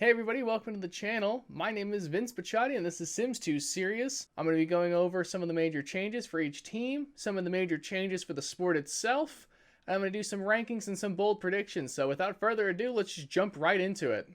Hey everybody, welcome to the channel. My name is Vince Bacciati and this is Sims 2 Serious. I'm going to be going over some of the major changes for each team, some of the major changes for the sport itself, and I'm going to do some rankings and some bold predictions. So without further ado, let's just jump right into it.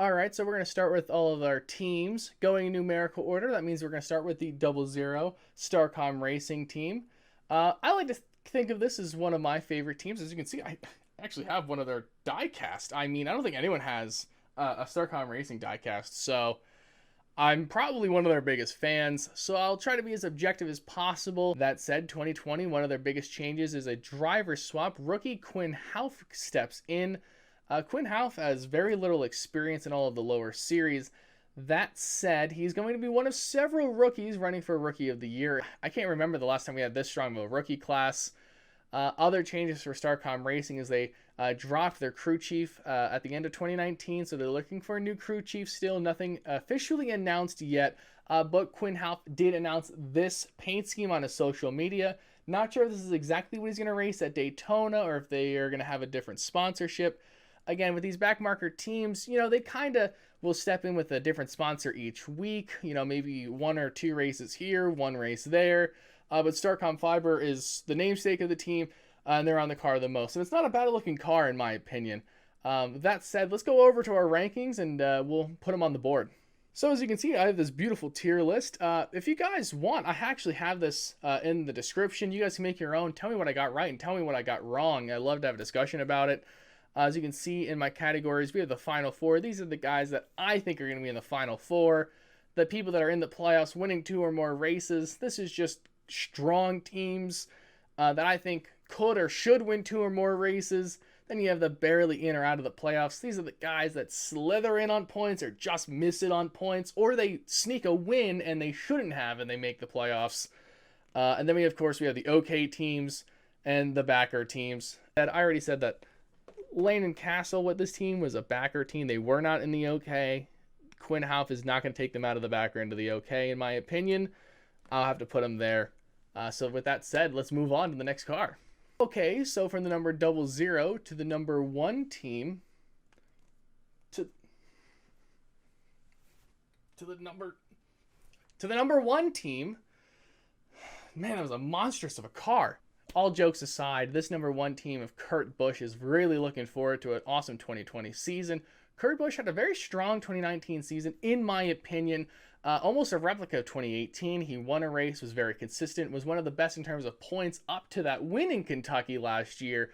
Alright, so we're going to start with all of our teams going in numerical order. That means we're going to start with the 00 Starcom Racing team. I like to think of this as one of my favorite teams. As you can see, I actually have one of their diecast. I mean, I don't think anyone has a Starcom Racing diecast, so I'm probably one of their biggest fans, so I'll try to be as objective as possible. That said, 2020, one of their biggest changes is a driver swap. Rookie Quinn Houff steps in. Quinn Houff has very little experience in all of the lower series. That said, he's going to be one of several rookies running for Rookie of the Year. I can't remember the last time we had this strong of a rookie class. Other changes for Starcom Racing is they dropped their crew chief at the end of 2019, so they're looking for a new crew chief still. Nothing officially announced yet, but Quinn Houff did announce this paint scheme on his social media. Not sure if this is exactly what he's going to race at Daytona or if they are going to have a different sponsorship. Again, with these backmarker teams, they kind of will step in with a different sponsor each week. Maybe one or two races here, one race there. But Starcom Fiber is the namesake of the team, and they're on the car the most. And it's not a bad-looking car, in my opinion. That said, let's go over to our rankings, and we'll put them on the board. So as you can see, I have this beautiful tier list. If you guys want, I actually have this in the description. You guys can make your own. Tell me what I got right and tell me what I got wrong. I'd love to have a discussion about it. As you can see in my categories, we have the Final Four. These are the guys that I think are going to be in the Final Four. The people that are in the playoffs winning 2 or more races. This is just strong teams that I think could or should win 2 or more races. Then you have the barely in or out of the playoffs. These are the guys that slither in on points or just miss it on points. Or they sneak a win and they shouldn't have and they make the playoffs. And then we, of course, we have the OK teams and the backer teams. And I already said that Lane and Castle with this team was a backer team. They were not in the OK. Quinn Houff is not going to take them out of the backer into the OK, in my opinion. I'll have to put them there. So with that said, let's move on to the next car. Okay, so from the number 00 to the number 1 team, to the number 1 team, man, that was a monstrous of a car. All jokes aside, this number 1 team of Kurt Busch is really looking forward to an awesome 2020 season. Kurt Busch had a very strong 2019 season, in my opinion. Almost a replica of 2018. He won a race, was very consistent, was one of the best in terms of points up to that win in Kentucky last year.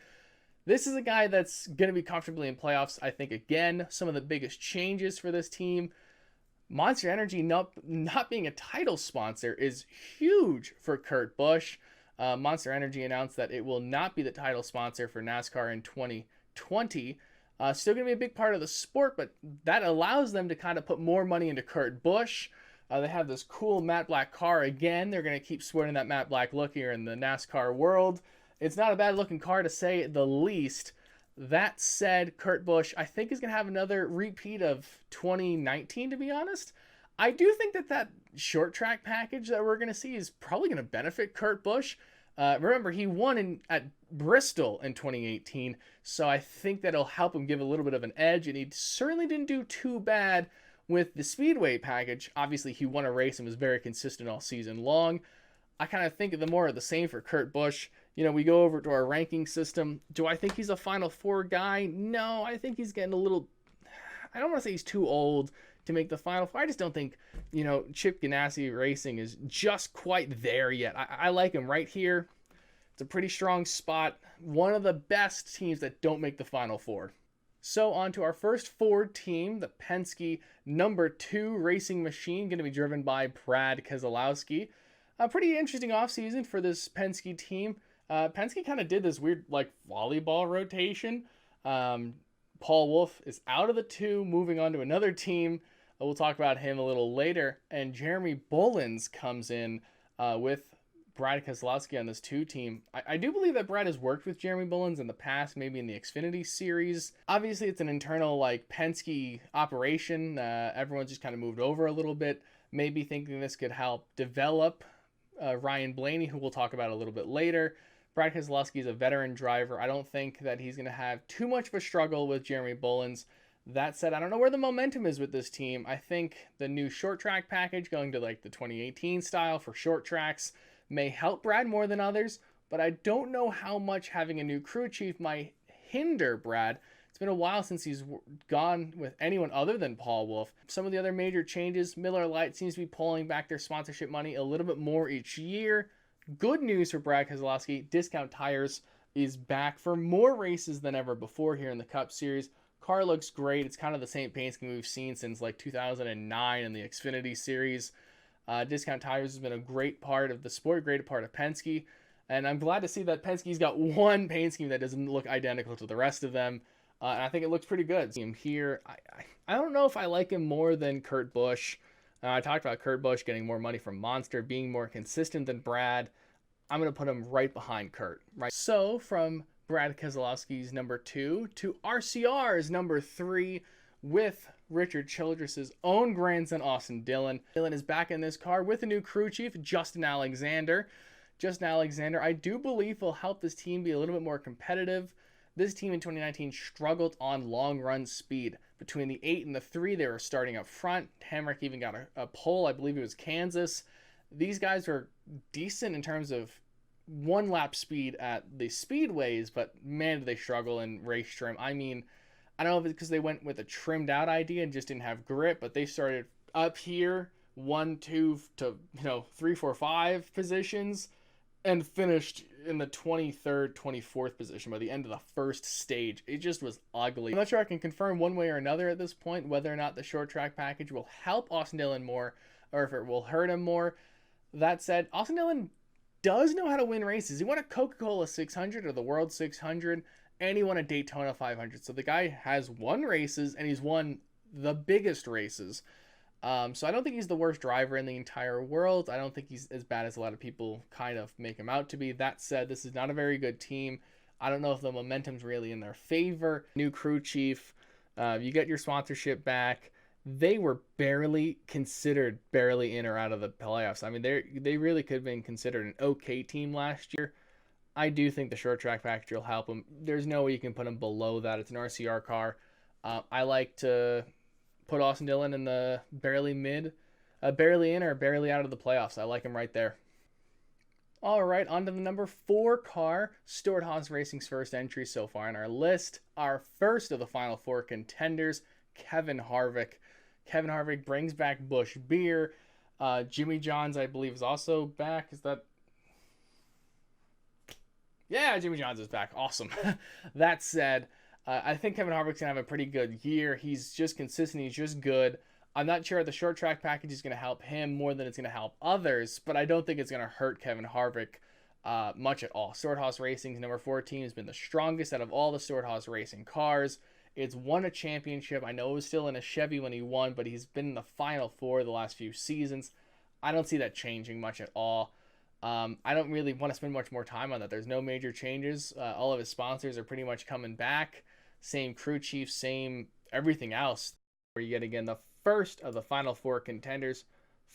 This is a guy that's going to be comfortably in playoffs, I think. Again, some of the biggest changes for this team. Monster Energy not being a title sponsor is huge for Kurt Busch. Monster Energy announced that it will not be the title sponsor for NASCAR in 2020. Still going to be a big part of the sport, but that allows them to kind of put more money into Kurt Busch. They have this cool matte black car again. They're going to keep sporting that matte black look here in the NASCAR world. It's not a bad looking car to say the least. That said, Kurt Busch, I think, is going to have another repeat of 2019, to be honest. I do think that short track package that we're going to see is probably going to benefit Kurt Busch. Remember, he won at Bristol in 2018, so I think that'll help him give a little bit of an edge, and he certainly didn't do too bad with the Speedway package. Obviously, he won a race and was very consistent all season long. I kind of think of the more of the same for Kurt Busch. We go over to our ranking system. Do I think he's a Final Four guy? No, I think he's getting a little... I don't want to say he's too old to make the Final Four. I just don't think, Chip Ganassi Racing is just quite there yet. I like him right here. It's a pretty strong spot. One of the best teams that don't make the Final Four. So on to our first Ford team, the Penske number 2 racing machine, going to be driven by Brad Keselowski. A pretty interesting offseason for this Penske team. Penske kind of did this weird volleyball rotation. Paul Wolf is out of the 2, moving on to another team. We'll talk about him a little later. And Jeremy Bullins comes in with Brad Keselowski on this 2 team. I do believe that Brad has worked with Jeremy Bullins in the past, maybe in the Xfinity series. Obviously, it's an internal Penske operation. Everyone's just kind of moved over a little bit, maybe thinking this could help develop Ryan Blaney, who we'll talk about a little bit later. Brad Keselowski is a veteran driver. I don't think that he's going to have too much of a struggle with Jeremy Bullins. That said, I don't know where the momentum is with this team. I think the new short track package going to like the 2018 style for short tracks may help Brad more than others, but I don't know how much having a new crew chief might hinder Brad. It's been a while since he's gone with anyone other than Paul Wolf. Some of the other major changes, Miller Lite seems to be pulling back their sponsorship money a little bit more each year. Good news for Brad Keselowski, Discount Tires is back for more races than ever before here in the Cup Series. Car looks great. It's kind of the same paint scheme we've seen since like 2009 in the Xfinity Series. Discount Tires has been a great part of the sport, great part of Penske. And I'm glad to see that Penske's got one paint scheme that doesn't look identical to the rest of them. And I think it looks pretty good. See him here. I don't know if I like him more than Kurt Busch. I talked about Kurt Busch getting more money from Monster, being more consistent than Brad. I'm going to put him right behind Kurt. Right. So from Brad Keselowski's number 2 to RCR's number 3 with Richard Childress's own grandson, Austin Dillon. Dillon is back in this car with a new crew chief, Justin Alexander. Justin Alexander, I do believe, will help this team be a little bit more competitive. This team in 2019 struggled on long run speed. Between the 8 and the 3, they were starting up front. Hamrick even got a pole. I believe it was Kansas. These guys were decent in terms of one lap speed at the speedways, but man, did they struggle in race trim. I mean, I don't know if it's because they went with a trimmed out idea and just didn't have grip, but they started up here, 1, 2 to 3, 4, 5 positions, and finished in the 23rd, 24th position by the end of the first stage. It just was ugly. I'm not sure I can confirm one way or another at this point whether or not the short track package will help Austin Dillon more or if it will hurt him more. That said, Austin Dillon does know how to win races. He won a Coca-Cola 600 or the World 600, and he won a Daytona 500. So the guy has won races, and he's won the biggest races. So I don't think he's the worst driver in the entire world. I don't think he's as bad as a lot of people kind of make him out to be. That said, this is not a very good team. I don't know if the momentum's really in their favor. New crew chief, you get your sponsorship back. They were barely in or out of the playoffs. I mean, they really could have been considered an okay team last year. I do think the short track package will help them. There's no way you can put them below that. It's an RCR car. I like to put Austin Dillon in the barely in or barely out of the playoffs. I like him right there. All right, on to the number 4 car, Stewart-Haas Racing's first entry so far on our list. Our first of the final 4 contenders, Kevin Harvick. Kevin Harvick brings back Busch Beer. Jimmy Johns, I believe, is also back. Is that... Yeah, Jimmy Johns is back. Awesome. That said, I think Kevin Harvick's going to have a pretty good year. He's just consistent. He's just good. I'm not sure the short track package is going to help him more than it's going to help others, but I don't think it's going to hurt Kevin Harvick much at all. Stewart-Haas Racing's number 4 team has been the strongest out of all the Stewart-Haas Racing cars. It's won a championship. I know it was still in a Chevy when he won, but he's been in the Final Four the last few seasons. I don't see that changing much at all. I don't really want to spend much more time on that. There's no major changes. All of his sponsors are pretty much coming back. Same crew chief, same everything else. Where you get, again, the first of the Final 4 contenders.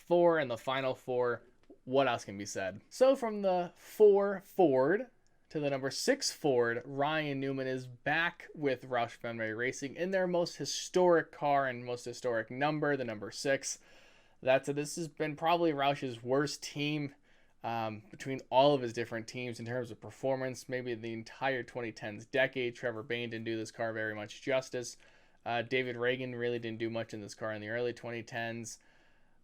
4 in the Final 4. What else can be said? So from the 4 Ford to the number 6 Ford, Ryan Newman is back with Roush Fenway Racing in their most historic car and most historic number, the number 6. This has been probably Roush's worst team between all of his different teams in terms of performance. Maybe the entire 2010s decade. Trevor Bayne didn't do this car very much justice. David Reagan really didn't do much in this car in the early 2010s.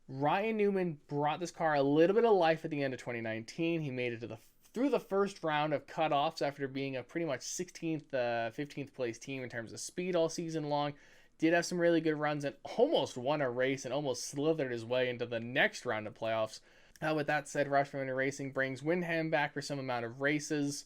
Ryan Newman brought this car a little bit of life at the end of 2019. He made it through the first round of cutoffs after being a pretty much 16th, 15th place team in terms of speed all season long. Did have some really good runs and almost won a race and almost slithered his way into the next round of playoffs. With that said, Roush Fenway Racing brings Windham back for some amount of races.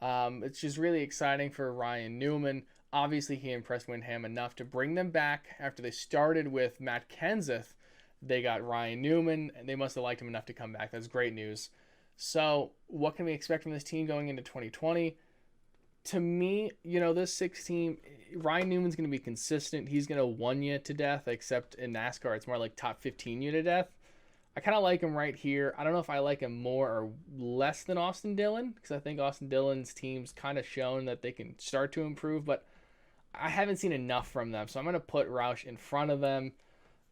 It's just really exciting for Ryan Newman. Obviously, he impressed Windham enough to bring them back. After they started with Matt Kenseth, they got Ryan Newman, and they must have liked him enough to come back. That's great news. So, what can we expect from this team going into 2020? To me, this 6 team, Ryan Newman's going to be consistent. He's going to win you to death, except in NASCAR, it's more like top 15 you to death. I kind of like him right here. I don't know if I like him more or less than Austin Dillon, because I think Austin Dillon's team's kind of shown that they can start to improve, but I haven't seen enough from them. So I'm going to put Roush in front of them.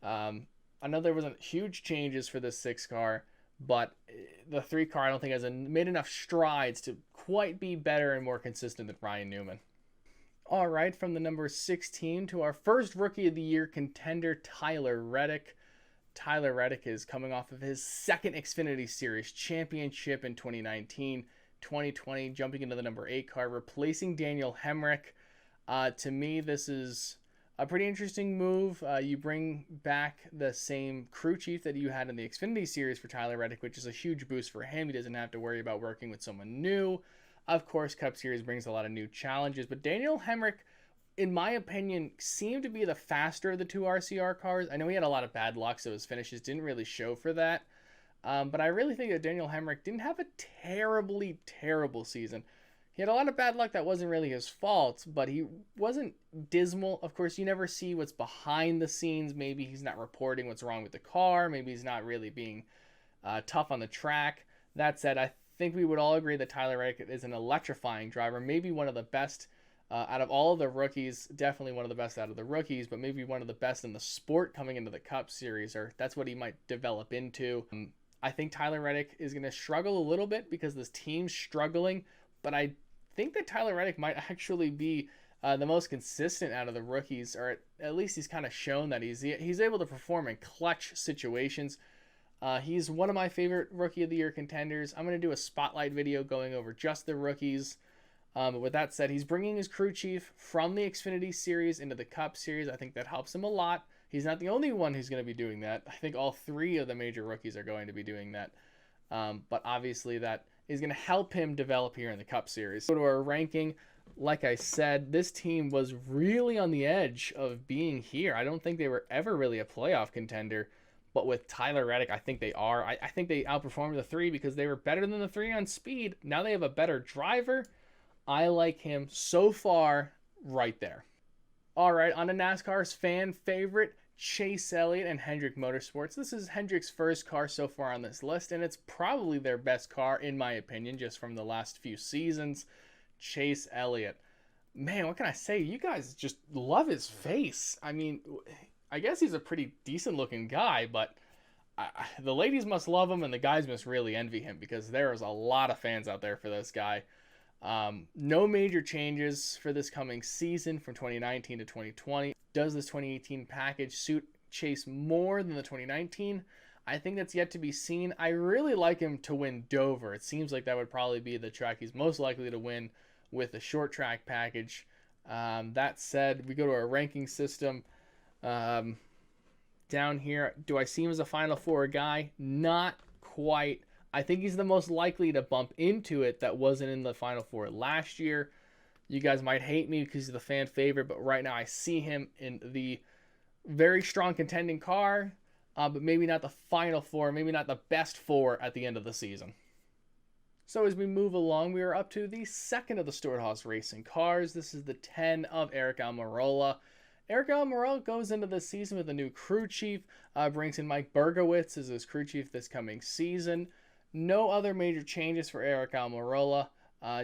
I know there wasn't huge changes for this 6 car, but the 3 car I don't think has made enough strides to quite be better and more consistent than Ryan Newman. All right, from the number 16 to our first Rookie of the Year contender, Tyler Reddick. Tyler Reddick is coming off of his second Xfinity Series championship in 2019. 2020, jumping into the number 8 car, replacing Daniel Hemrick. To me, this is a pretty interesting move. You bring back the same crew chief that you had in the Xfinity Series for Tyler Reddick, which is a huge boost for him. He doesn't have to worry about working with someone new. Of course, Cup Series brings a lot of new challenges, but Daniel Hemrick, in my opinion, seemed to be the faster of the 2 RCR cars. I know he had a lot of bad luck, so his finishes didn't really show for that. But I really think that Daniel Hemrick didn't have a terrible season. He had a lot of bad luck that wasn't really his fault, but he wasn't dismal. Of course, you never see what's behind the scenes. Maybe he's not reporting what's wrong with the car. Maybe he's not really being tough on the track. That said, I think we would all agree that Tyler Reddick is an electrifying driver, maybe one of the best out of all of the rookies, definitely one of the best out of the rookies, but maybe one of the best in the sport coming into the Cup Series, or that's what he might develop into. I think Tyler Reddick is going to struggle a little bit because this team's struggling, but I think that Tyler Reddick might actually be the most consistent out of the rookies, or at least he's kind of shown that he's able to perform in clutch situations. He's one of my favorite Rookie of the Year contenders. I'm going to do a spotlight video going over just the rookies. But with that said, he's bringing his crew chief from the Xfinity Series into the Cup Series. I think that helps him a lot. He's not the only one who's going to be doing that. I think all 3 of the major rookies are going to be doing that. But obviously that is going to help him develop here in the Cup Series. Go to our ranking. Like I said, this team was really on the edge of being here. I don't think they were ever really a playoff contender. But with Tyler Reddick, I think they are. I think they outperformed the 3 because they were better than the 3 on speed. Now they have a better driver. I like him so far right there. All right, on to NASCAR's fan favorite, Chase Elliott and Hendrick Motorsports. This is Hendrick's first car so far on this list, and it's probably their best car, in my opinion, just from the last few seasons. Chase Elliott. Man, what can I say? You guys just love his face. I mean, I guess he's a pretty decent-looking guy, but the ladies must love him, and the guys must really envy him because there is a lot of fans out there for this guy. No major changes for this coming season from 2019 to 2020. Does this 2018 package suit Chase more than the 2019? I think that's yet to be seen. I really like him to win Dover. It seems like that would probably be the track he's most likely to win with the short track package. That said, we go to our ranking system. Down here, do I see him as a Final Four guy? Not quite. I think he's the most likely to bump into it that wasn't in the Final Four last year. You guys might hate me because he's the fan favorite, but right now I see him in the very strong contending car, but maybe not the Final Four, maybe not the best 4 at the end of the season. So as we move along, we are up to the second of the Stewart-Haas Racing cars. This is the 10 of Eric Almirola. Eric Almirola goes into the season with a new crew chief, brings in Mike Bergowitz as his crew chief this coming season. No other major changes for Eric Almirola.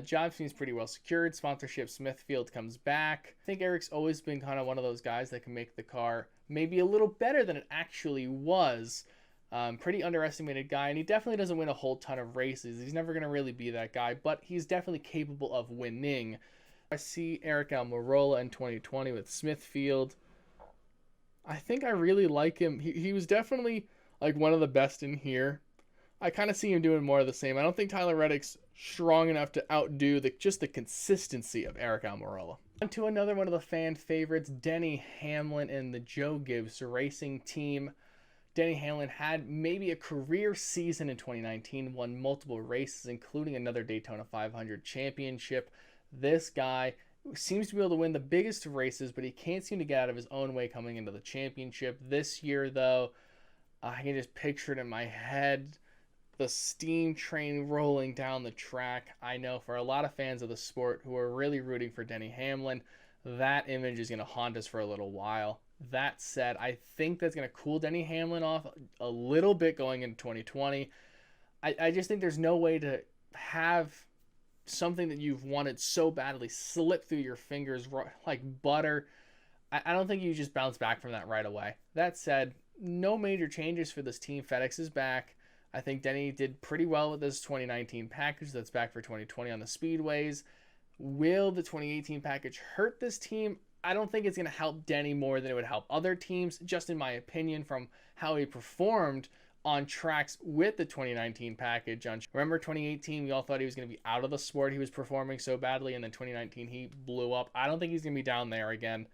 Job seems pretty well secured. Sponsorship Smithfield comes back. I think Eric's always been kind of one of those guys that can make the car maybe a little better than it actually was. Pretty underestimated guy, and he definitely doesn't win a whole ton of races. He's never going to really be that guy, but he's definitely capable of winning. I see Eric Almirola in 2020 with Smithfield. I think I really like him. He was definitely like one of the best in here. I kind of see him doing more of the same. I don't think Tyler Reddick's strong enough to outdo just the consistency of Eric Almirola. On to another one of the fan favorites, Denny Hamlin and the Joe Gibbs Racing Team. Denny Hamlin had maybe a career season in 2019, won multiple races, including another Daytona 500 championship. This guy seems to be able to win the biggest of races, but he can't seem to get out of his own way coming into the championship. This year, though, I can just picture it in my head. The steam train rolling down the track. I know for a lot of fans of the sport who are really rooting for Denny Hamlin, that image is going to haunt us for a little while. That said, I think that's going to cool Denny Hamlin off a little bit going into 2020. I just think there's no way to have something that you've wanted so badly slip through your fingers like butter. I don't think you just bounce back from that right away. That said, no major changes for this team. FedEx is back. I think Denny did pretty well with this 2019 package that's back for 2020 on the speedways. Will the 2018 package hurt this team? I don't think it's going to help Denny more than it would help other teams, just in my opinion, from how he performed on tracks with the 2019 package. Remember 2018, we all thought he was going to be out of the sport. He was performing so badly, and then 2019, he blew up. I don't think he's going to be down there again.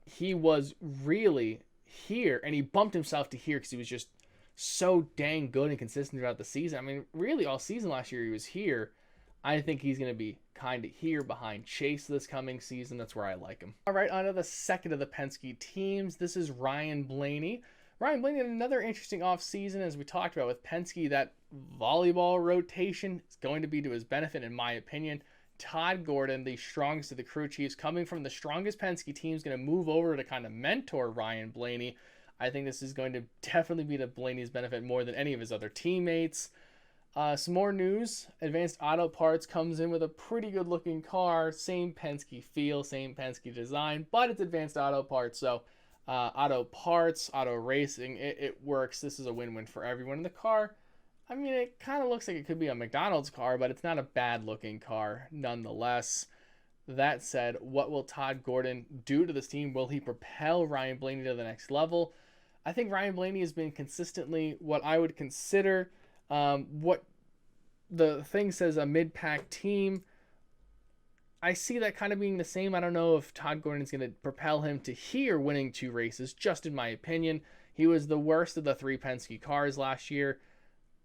He was really here, and he bumped himself to here because he was just so dang good and consistent throughout the season. I mean, really all season last year he was here. I think he's going to be kind of here behind Chase this coming season. That's where I like him. All right, on to the second of the Penske teams. This is Ryan Blaney. Ryan Blaney had another interesting offseason, as we talked about with Penske. That volleyball rotation is going to be to his benefit, in my opinion. Todd Gordon, the strongest of the crew chiefs, coming from the strongest Penske team, is going to move over to kind of mentor Ryan Blaney. I think this is going to definitely be to Blaney's benefit more than any of his other teammates. Some more news. Advanced Auto Parts comes in with a pretty good looking car. Same Penske feel, same Penske design, but it's Advanced Auto Parts. So auto parts, auto racing, it works. This is a win-win for everyone in the car. I mean, it kind of looks like it could be a McDonald's car, but it's not a bad looking car nonetheless. That said, what will Todd Gordon do to this team? Will he propel Ryan Blaney to the next level? I think Ryan Blaney has been consistently what I would consider what the thing says a mid-pack team. I see that kind of being the same. I don't know if Todd Gordon is going to propel him to here winning 2 races, just in my opinion. He was the worst of the 3 Penske cars last year.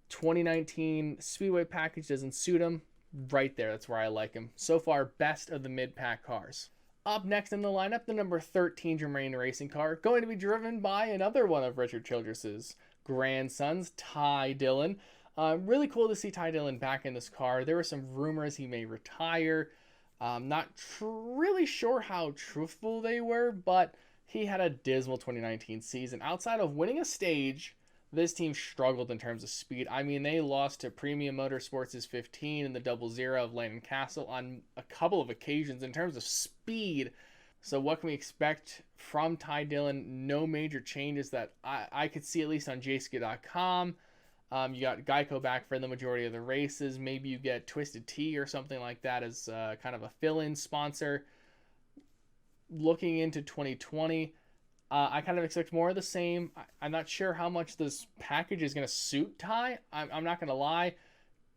2019 Speedway package doesn't suit him. Right there, that's where I like him. So far, best of the mid-pack cars. Up next in the lineup, the number 13 Germain Racing car, going to be driven by another one of Richard Childress's grandsons, Ty Dillon. Really cool to see Ty Dillon back in this car. There were some rumors he may retire. Not really sure how truthful they were, but he had a dismal 2019 season. Outside of winning a stage, this team struggled in terms of speed. I mean, they lost to Premium Motorsports' 15 and the 00 of Landon Castle on a couple of occasions in terms of speed. So what can we expect from Ty Dillon? No major changes that I could see, at least on jski.com. You got Geico back for the majority of the races. Maybe you get Twisted Tea or something like that as kind of a fill-in sponsor. Looking into 2020, I kind of expect more of the same. I'm not sure how much this package is going to suit Ty. I'm not going to lie.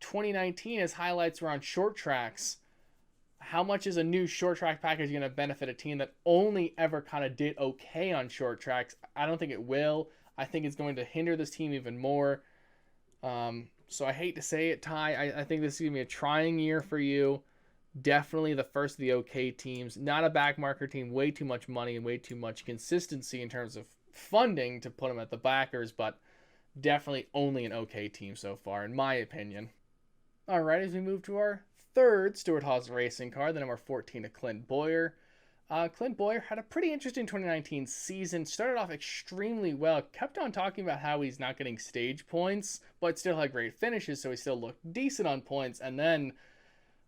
2019, his highlights were on short tracks. How much is a new short track package going to benefit a team that only ever kind of did okay on short tracks? I don't think it will. I think it's going to hinder this team even more. So I hate to say it, Ty. I think this is going to be a trying year for you. Definitely the first of the okay teams. Not a backmarker team. Way too much money and way too much consistency in terms of funding to put them at the backers, but definitely only an okay team so far, in my opinion. All right, as we move to our third Stewart-Haas racing car, the number 14 of Clint Bowyer. Clint Bowyer had a pretty interesting 2019 season. Started off extremely well. Kept on talking about how he's not getting stage points, but still had great finishes, so he still looked decent on points. And then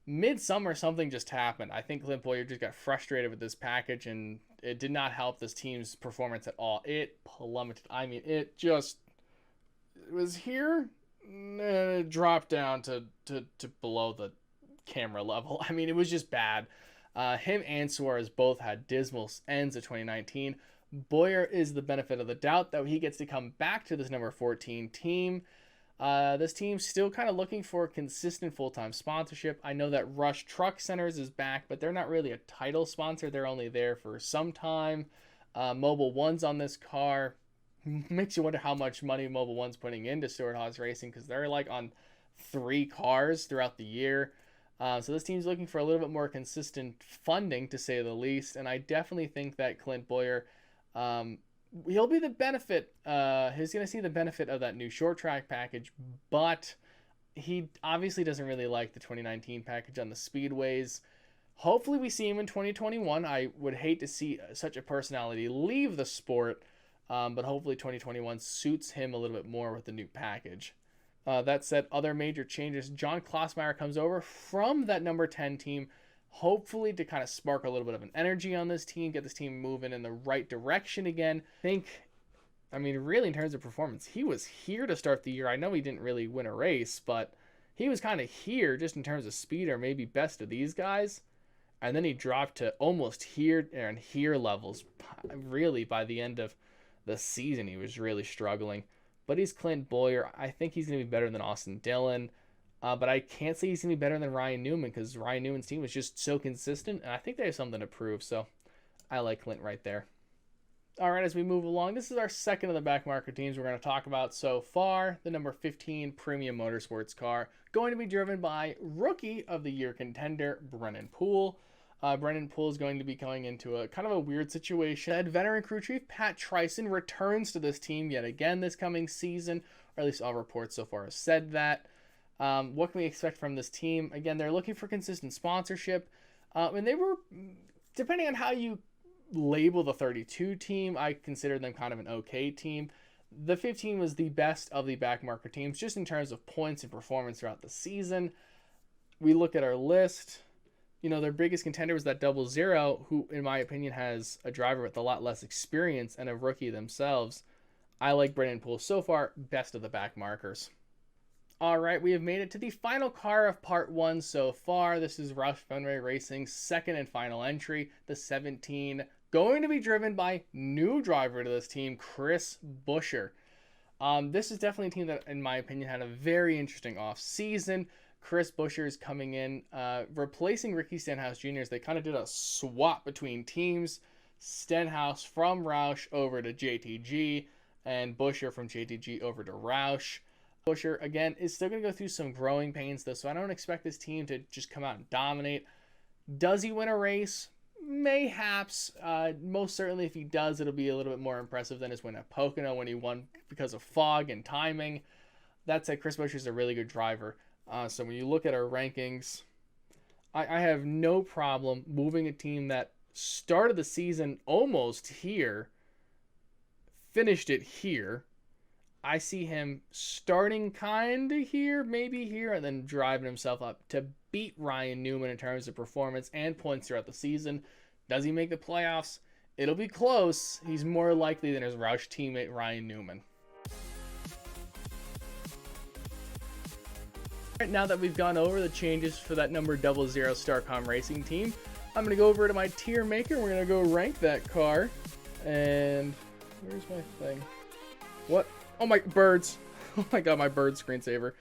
midsummer, something just happened. I think Clint Bowyer just got frustrated with this package, and it did not help this team's performance at all. It plummeted. I mean, it was here, and it dropped down to below the camera level. I mean, it was just bad. Him and Suarez both had dismal ends of 2019. Bowyer is the benefit of the doubt that he gets to come back to this number 14 team. This team's still kind of looking for consistent full-time sponsorship. I know that Rush Truck Centers is back, but they're not really a title sponsor. They're only there for some time. Mobil One's on this car. Makes you wonder how much money Mobil One's putting into Stewart-Haas Racing, because they're like on 3 cars throughout the year. So this team's looking for a little bit more consistent funding, to say the least. And I definitely think that Clint Bowyer, he'll be the benefit. He's going to see the benefit of that new short track package, but he obviously doesn't really like the 2019 package on the speedways. Hopefully we see him in 2021. I would hate to see such a personality leave the sport, but hopefully 2021 suits him a little bit more with the new package. That said, other major changes. John Klossmeyer comes over from that number 10 team, hopefully to kind of spark a little bit of an energy on this team, get this team moving in the right direction again. I mean, really, in terms of performance, he was here to start the year. I know he didn't really win a race, but he was kind of here just in terms of speed, or maybe best of these guys. And then he dropped to almost here and here levels. Really, by the end of the season, he was really struggling. But he's Clint Bowyer. I think he's going to be better than Austin Dillon. But I can't say he's going to be better than Ryan Newman, because Ryan Newman's team was just so consistent. And I think they have something to prove. So I like Clint right there. All right, as we move along, this is our second of the back marker teams we're going to talk about so far. The number 15 Premium Motorsports car, going to be driven by Rookie of the Year contender Brennan Poole. Brennan Poole is going to be going into a kind of a weird situation. Veteran crew chief Pat Trison returns to this team yet again this coming season, or at least all reports so far have said that. What can we expect from this team? Again, they're looking for consistent sponsorship, and they were, depending on how you label the 32 team, I consider them kind of an okay team. The 15 was the best of the back marker teams, just in terms of points and performance throughout the season. We look at our list. You know, their biggest contender was that 00, who, in my opinion, has a driver with a lot less experience and a rookie themselves. I like Brennan Poole so far, best of the back markers. All right, we have made it to the final car of part 1 so far. This is Roush Fenway Racing's second and final entry, the 17, going to be driven by new driver to this team, Chris Buescher. This is definitely a team that, in my opinion, had a very interesting off-season. Chris Buescher is coming in, replacing Ricky Stenhouse Jr. They kind of did a swap between teams. Stenhouse from Roush over to JTG, and Buescher from JTG over to Roush. Buescher, again, is still going to go through some growing pains, though, so I don't expect this team to just come out and dominate. Does he win a race? Mayhaps. Most certainly, if he does, it'll be a little bit more impressive than his win at Pocono when he won because of fog and timing. That said, Chris Buescher is a really good driver. So when you look at our rankings, I have no problem moving a team that started the season almost here, finished it here. I see him starting kind of here, maybe here, and then driving himself up to beat Ryan Newman in terms of performance and points throughout the season. Does he make the playoffs? It'll be close. He's more likely than his Roush teammate Ryan Newman. Right, now that we've gone over the changes for that number 00 Starcom Racing team, I'm going to go over to my tier maker. We're going to go rank that car. And where's my thing? What? Oh, my birds. Oh my god, my bird screensaver.